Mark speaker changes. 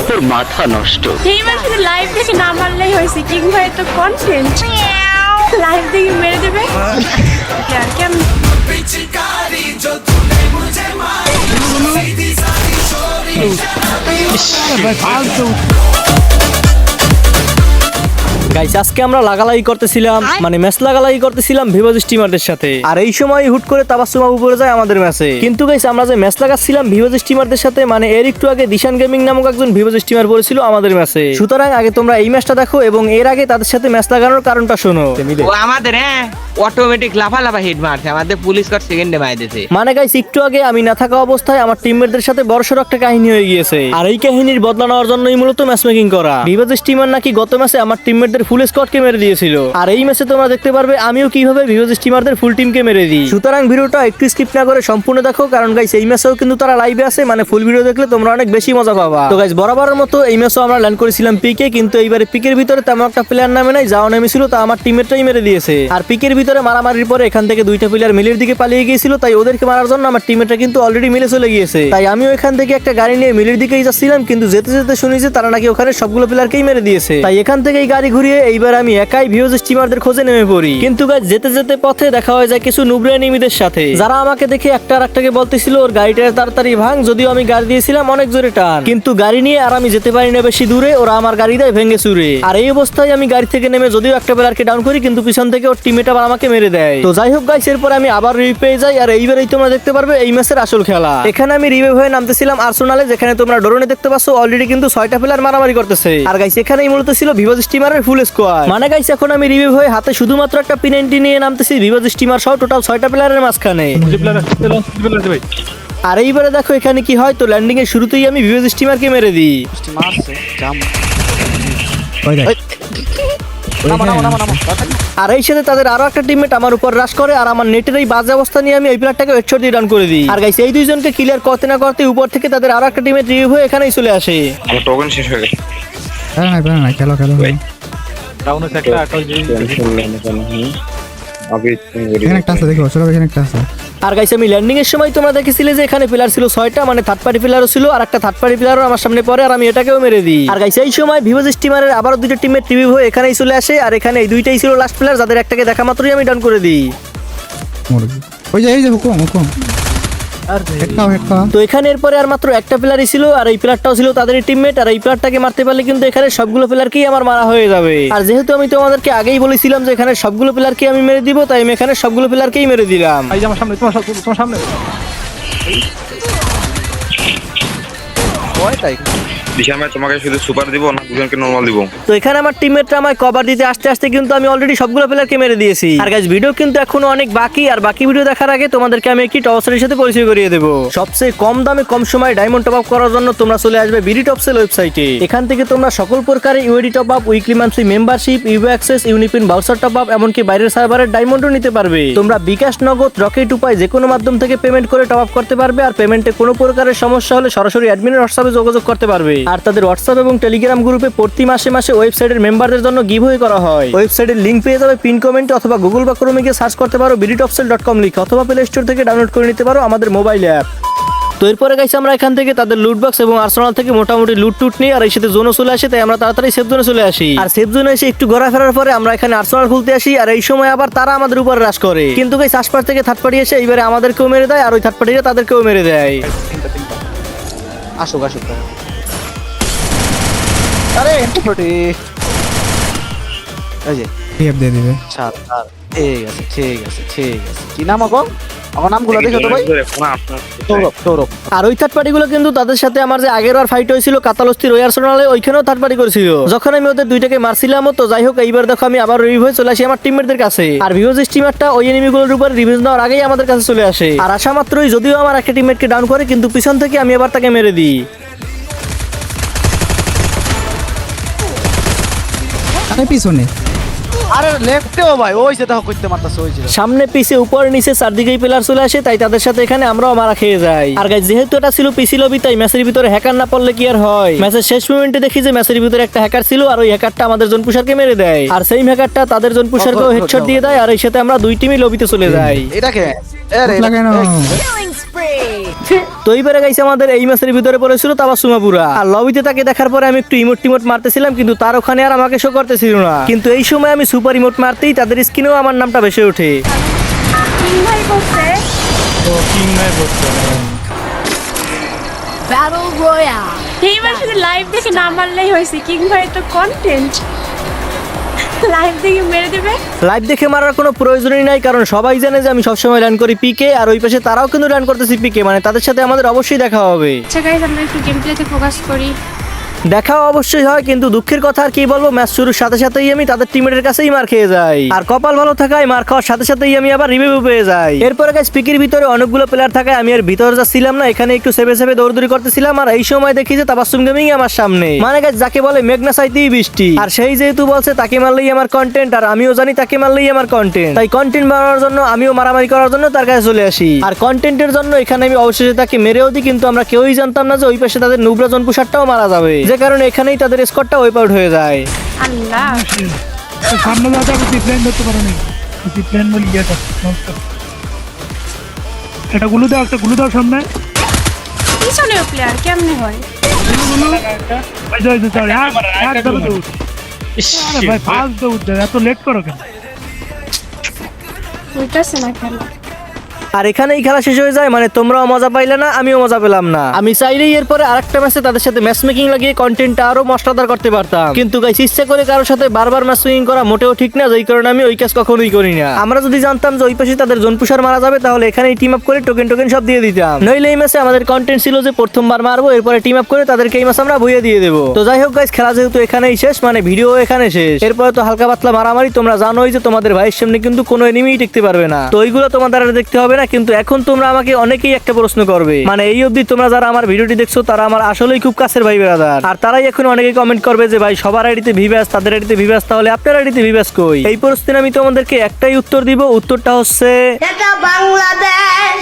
Speaker 1: তোর মাথা নষ্ট।
Speaker 2: এইবার শুধু লাইভ দেখে না মারলেই হয়েছে, কিং ভাই তো কনফিডেন্ট লাইভ দেখে মেরে দেবে। কেমন
Speaker 3: গাইস আজকে আমরা লাগালাগি করতেছিলাম, মানে ম্যাচ লাগালাগি করতেছিলাম ভিভোজ স্টিমারদের সাথে। আর এই সময় হুট করে তাবাসসুম আবু পড়ে যায় আমাদের ম্যাচে। কিন্তু গাইস আমরা যে ম্যাচ লাগাচ্ছিলাম ভিভোজ স্টিমারদের সাথে, মানে এর একটু আগে দিশান গেমিং নামক একজন ভিভোজ স্টিমার পড়েছিল আমাদের ম্যাচে। সুতরাং আগে তোমরা এই ম্যাচটা দেখো এবং এর আগে তাদের সাথে ম্যাচ লাগানোর কারণটা শোনো।
Speaker 4: ও আমাদের অটোমেটিক লাফালাফা হিট মারছে, আমাদের পুলিশ কার সেকেন্ডে মার দিয়েছে।
Speaker 3: মানে গাইস একটু আগে আমি না থাকা অবস্থায় আমার টিমমেটদের সাথে বড়সড় একটা কাহিনী হয়ে গিয়েছে। আর এই কাহিনীর বদলা নেওয়ার জন্যই মূলত ম্যাচ মেকিং করা। ভিভোজ স্টিমার নাকি গত ম্যাচে আমার টিমমেটদের ফুল স্কোয়াডকে মেরে দিয়েছিল। আর এই ম্যাচে তোমরা দেখতে পারবে আমিও কিভাবে ভিভোজ স্টিমারদের ফুল টিমকে মেরে দিই। সুতরাং ভিডিওটা একটু স্কিপ না করে সম্পূর্ণ দেখো, কারণ গাইস এই ম্যাচেও কিন্তু তারা লাইভে আছে, মানে ফুল ভিডিও দেখলে তোমরা অনেক বেশি মজা পাবা। তো গাইস বরাবরের মতো এই ম্যাচেও আমরা ল্যান্ড করেছিলাম পিকে, কিন্তু এইবারে পিকের ভিতরে তেমন একটা প্লেয়ার নামে নাই, যাও নেমেছিল তা আমার টিমমেটটাই মেরে দিয়েছে। আর পিকের ভিতরে মারামারির পরে এখান থেকে দুইটা প্লেয়ার মিলের দিকে পালিয়ে গিয়েছিল, তাই ওদেরকে মারার জন্য আমার টিমমেটটা কিন্তু অলরেডি মিলে চলে গিয়েছে। তাই আমিও এখান থেকে একটা গাড়ি নিয়ে মিলের দিকেই যাচ্ছিলাম, কিন্তু যেতে যেতে শুনি যে তারা নাকি ওখানে সবগুলো প্লেয়ারকেই মেরে দিয়েছে। তাই এখান থেকে এই গাড়ি ঘুরিয়ে এইবার আমি একাই ভিভোজ স্টিমারদের খোঁজে নেমে পড়ি। কিন্তু গাইস যেতে যেতে পথে দেখা হয়ে যায় কিছু নুবরা নিমিদের সাথে, যারা আমাকে দেখে একটা আরেকটাকে বলতেছিল ওর গাড়িটা তাড়াতাড়ি ভাঙ, যদিও আমি গাড়ি দিয়েছিলাম অনেক জোরে টান, কিন্তু গাড়ি নিয়ে আর আমি যেতে পারি না বেশি দূরে, ওরা আমার গাড়ি দেয় ভেঙে চুরে। আর এই অবস্থায় আমি গাড়ি থেকে নেমে যদিও একটা প্লেয়ারকে ডাউন করি, কিন্তু পিছন থেকে ওর টিমমেট আবার আমাকে মেরে দেয়। তো যাই হোক গাইস এরপর আমি আবার রিভ পেয়ে যাই। আর এইবারেই তোমরা দেখতে পারবে এই ম্যাচের আসল খেলা। এখানে আমি রিভাইভ হয়ে নামতেছিলাম আর্সেনালে, যেখানে তোমরা ড্রোনে দেখতে পাচ্ছ অলরেডি কিন্তু 6টা প্লেয়ার মারামারি করতেছে। আর গাইস এখানেই মূলত ছিল ভিভোজ স্টিমারের ফুল স্কোয়াড। মানে গাইস এখন আমি রিভাইভ হয়ে হাতে শুধুমাত্র একটা P90 নিয়ে নামতেছি ভিভোজ স্টিমার সহ টোটাল 6টা প্লেয়ারের মাঝখানে। আর এইবারে দেখো এখানে কি হয়, তো ল্যান্ডিং এর শুরুতেই আমি ভিভোজ স্টিমারকে মেরে দিই। আর এই সাথে তাদের আরো একটা টিমমেট আমার উপর রাশ করে, আর আমার নেটের এই বাজে অবস্থা নিয়ে আমি এই প্লেয়ারটাকে হেডশট দিয়ে ডাউন করে দিই। আর গাইস এই দুইজনকে ক্লিয়ার করতে না করতে উপর থেকে তাদের আরো একটা টিমমেট রিভিউ হয়ে এখানেই চলে আসে।
Speaker 5: আমার টোকেন শেষ হয়ে গেছে।
Speaker 6: না খেলো এখানে একটা আছে, দেখো সরব এখানে একটা আছে।
Speaker 3: আর গাইস আমি ল্যান্ডিং এর সময় তোমরা দেখেছিলে যে এখানে প্লেয়ার ছিল 6টা, মানে থার্ড পার্টি প্লেয়ারও ছিল, আর একটা থার্ড পার্টি প্লেয়ারও আমার সামনে পড়ে, আর আমি এটাকেও মেরে দিই। আর গাইস এই সময় ভিভোজ স্টিমারের আবারও দুইটা টিমমেট রিভিউ হয়ে এখানেই চলে আসে, আর এখানে এই দুইটাই ছিল লাস্ট প্লেয়ার, যাদের একটাকে দেখা মাত্রই আমি ডাউন করে দিই।
Speaker 6: ওই যে হুকুম
Speaker 3: তো এখানে এরপরে আর মাত্র একটা প্লেয়ারই ছিল, আর এই প্লেয়ারটাও ছিল তাদের টিমমেট। আর এই প্লেয়ারটাকে মারতে পারলে কিন্তু এখানে সবগুলো প্লেয়ারকেই আমার মারা হয়ে যাবে। আর যেহেতু আমি তোমাদেরকে আগেই বলেছিলাম যে এখানে সবগুলো প্লেয়ারকে আমি মেরে দিব, তাই আমি এখানে সবগুলো প্লেয়ারকেই মেরে দিলাম।
Speaker 7: তোমার সামনে
Speaker 5: দিশা ভাই তোমাকে শুধু সুপার দিব না দুজনকে নরমাল দিব?
Speaker 3: তো এখানে আমার টিমমেটরা আমায় কভার দিতে আসতে আসতে কিন্তু আমি অলরেডি সবগুলো প্লেয়ারকে মেরে দিয়েছি। আর গাইস ভিডিও কিন্তু এখনো অনেক বাকি, আর বাকি ভিডিও দেখার আগে তোমাদেরকে আমি একটি টপসের সাথে পরিচয় করিয়ে দেব। সবচেয়ে কম দামে কম সময় ডায়মন্ড টপ আপ করার জন্য তোমরা চলে আসবে বিডি টপসেল ওয়েবসাইটে। এখান থেকে তোমরা সকল প্রকারের ইউডি top up, weekly monthly membership, ইউ access, UniPin voucher top up, এমনকি বাইরের সার্ভারের ডায়মন্ডও নিতে পারবে। তোমরা বিকাশ, নগদ, রকেট উপায় যে কোনো মাধ্যম থেকে পেমেন্ট করে টপ আপ করতে পারবে। আর পেমেন্টে কোনো প্রকারের সমস্যা হলে সরাসরি অ্যাডমিনের হোয়াটসঅ্যাপে যোগাযোগ করতে পারবে। আর তাদের হোয়াটসঅ্যাপ এবং টেলিগ্রাম গ্রুপে প্রতি মাসে ওয়েবসাইটের মেম্বারদের জন্য গিভওয়ে করা হয়। ওয়েবসাইটের লিংক পেয়ে যাবে পিন কমেন্টে, অথবা গুগল বা ক্রোমে গিয়ে সার্চ করতে পারো bidtopsel.com লিখে, অথবা প্লে স্টোর থেকে ডাউনলোড করে নিতে পারো আমাদের মোবাইল অ্যাপ। তো এরপরে গাইস আমরা এখান থেকে তাদের লুট বক্স এবং আর্সেনাল থেকে মোটামুটি লুট টুট নিই, আর এই সাথে জোনও চলে আসে, তাই আমরা তাড়াতাড়ি সেফ জোনে চলে আসি। আর সেফ জোনে এসে একটু ঘোরাফেরার পরে আমরা এখানে আর্সেনাল খুলতে আসি, আর এই সময় আবার তারা আমাদের উপরে রাশ করে। কিন্তু গাইস আশপাশ থেকে থার্ড পার্টি এসে এইবারে আমাদেরকেও মেরে দেয়, আর ওই থার্ড পার্টিরা তাদেরকেও মেরে দেয়।
Speaker 7: আসুক আরে এন্ট্রি এই যে
Speaker 6: টিপ দিয়ে দিবে।
Speaker 7: ঠিক আছে কি নাম আমার নামগুলো দেখো তো ভাই। সৌরভ।
Speaker 3: আর ওই থার্ড পার্টি গুলো কিন্তু তাদের সাথে আমার যে আগের বার ফাইট হয়েছিল কাতালস্তির ওই আর্সেনালে, ওইখানেও থার্ড পার্টি করেছিল, যখন আমি ওদের দুইটাকে মারছিলাম। তো যাই হোক এইবার দেখো আমি আবার রিভিউ হয়ে চলে আসি আমার টিমমেটদের কাছে। আর ভিভোজ স্টিমারটা ওই এনিমিগুলোর উপর রিভিউ দেওয়ার আগেই আমাদের কাছে চলে আসে। আর আসা মাত্রই যদিও আমার একটা টিমমেটকে ডাউন করে, কিন্তু পিছন থেকে আমি আবার তাকে মেরে দিই।
Speaker 6: আরে পিছনে
Speaker 7: আরে লেফটেও ভাই ওই যে দেখো করতে মারতাছে ওই যে
Speaker 3: সামনে পিছে উপরে নিচে চারদিকেই প্লেয়ার চলে আসে, তাই তাদের সাথে এখানে আমরাও মারা খেয়ে যাই। আর গাইস যেহেতু এটা ছিল পিসি লবি, তাই ম্যাচের ভিতরে হ্যাকার না পড়লে কি আর হয়। ম্যাচের শেষ মোমেন্টে দেখি যে ম্যাচের ভিতরে একটা হ্যাকার ছিল, আর ওই হ্যাকারটা আমাদের জন পুষারকে মেরে দেয়, আর সেই হ্যাকারটা তাদের জন পুষারকেও হেডশট দিয়ে দেয়, আর এই সাথে আমরা দুই টিমই লবিতে চলে যাই।
Speaker 7: এটাকে আরে
Speaker 6: লাগানো
Speaker 3: তো এইবারে গাইছে আমাদের এই ম্যাচের ভিতরে পড়েছিল তাবাসুমাপুরা, আর লবিতে তাকে দেখার পরে আমি একটু ইমোট মারতেছিলাম, কিন্তু তার ওখানে আর আমাকে শো করতেছিল না। কিন্তু এই সময় আমি সুপার ইমোট মারতেই তাদের স্ক্রিনেও আমার নামটা ভেসে ওঠে।
Speaker 2: কিং ভাই করছে এইবার শুধু লাইভ দেখে না মারলেই হয়েছে, কিং ভাই তো কন্টেন্ট, লাইভ দেখে মেরে দেবে।
Speaker 3: লাইভ দেখে মারার কোনো প্রয়োজনই নাই, কারণ সবাই জানে যে আমি সবসময় রান করি পিকে, আর ওই পাশে তারাও কিন্তু রান করতেছি পিকে, মানে তাদের সাথে আমাদের অবশ্যই দেখা হবে।
Speaker 2: আচ্ছা গাইস, আমরা একটু গেম প্লেতে ফোকাস করি।
Speaker 3: দেখাও অবশ্যই হয়, কিন্তু দুঃখের কথা আর কি বলবো, ম্যাচ শুরুর সাথে সাথেই আমি তাদের টিমের কাছেই মার খেয়ে যাই, আর কপাল ভালো থাকায় মার খাওয়ার সাথে সাথেই আমি আবার রিভিউ পেয়ে যাই। এরপরে গাইস পিকের ভিতরে অনেকগুলো প্লেয়ার থাকায় আমি আর ভিতরে যাচ্ছিলাম না, এখানে একটু সেভে সেভে দৌড়দৌড়ি করতেছিলাম, আর এই সময় দেখি যে তাবাসসুম গেমিং আমার সামনে, মানে গাইস যাকে বলে মেঘনা চাইতেই বৃষ্টি, আর সেই যেহেতু বলছে তাকে মারলেই আমার কন্টেন্ট, আর আমিও জানি তাকে মারলেই আমার কন্টেন্ট, তাই কন্টেন্ট বানানোর জন্য আমিও মারামারি করার জন্য তার কাছে চলে আসি, আর কন্টেন্টের জন্য এখানে আমি অবশেষে তাকে মেরেও দিই, কিন্তু আমরা কেউই জানতাম না যে ওই পাশে তাদের নুবরা জনপুষারটাও মারা যাবে, যে কারণে এখানেই তাদের স্কোরটা ওয়াইপ আউট হয়ে যায়।
Speaker 2: আল্লাহ,
Speaker 8: সামনে যাতে ডিপ্লেন ধরতে পারে না, ডিপ্লেন বলি এটা এটা গুলো দাও সামনে
Speaker 2: পিছনে প্লেয়ার কেমনে হয়?
Speaker 8: ভাই যাই চল আর দাও তো আরে ভাই ফাস্ট দাও এত লেট করো কেন?
Speaker 2: উল্টাছে না খেলা।
Speaker 3: আর এখানেই খেলা শেষ হয়ে যায়, মানে তোমরাও মজা পাইলে না, আমিও মজা পেলাম না। আমি চাইলেই এরপরে আরেকটা ম্যাচে তাদের সাথে ম্যাচ মেকিং লাগিয়ে কন্টেন্টটা আরো মশলাদার করতে পারতাম, কিন্তু গাইস ইচ্ছা করে কারোর সাথে বারবার ম্যাচ মেকিং করা মোটেও ঠিক না, যেই কারণে আমি ওই কাজ কখনোই করি না। আমরা যদি জানতাম যে ওই পাশে তাদের জনপুষার মারা যাবে, তাহলে এখানেই টিম আপ করে টোকেন সব দিয়ে দিতাম, নইলে এই ম্যাচে আমাদের কন্টেন্ট ছিল যে প্রথমবার মারবো, এরপরে টিম আপ করে তাদেরকে এই ম্যাচ আমরা ভুইয়ে দিয়ে দেবো। তো যাই হোক গাইস, খেলা যেহেতু এখানেই শেষ, মানে ভিডিও এখানে শেষ, এরপরে তো হালকা পাতলা মারামারি, তোমরা জানোই যে তোমাদের ভাইয়ের সামনে কিন্তু কোনো এনিমিই টিকতে পারবে না, তো ওইগুলো তোমাদের আর দেখতে হবে না। কিন্তু এখন তোমরা আমাকে অনেকেই একটা প্রশ্ন করবে, মানে এই অবধি তোমরা যারা আমার ভিডিওটি দেখছো তারা আমার আসলেই খুব কাছের ভাই ব্রাদার, আর তারাই এখন অনেকেই কমেন্ট করবে যে ভাই সবার আইডিতে ভিভ্যাস, তাদের আইডিতে ভিভ্যাস, তাহলে আপনার আইডিতে ভিভ্যাস কই? এই প্রশ্নে আমি তোমাদেরকে একটাই উত্তর দিব, উত্তরটা হচ্ছে
Speaker 9: এটা বাংলাদেশ।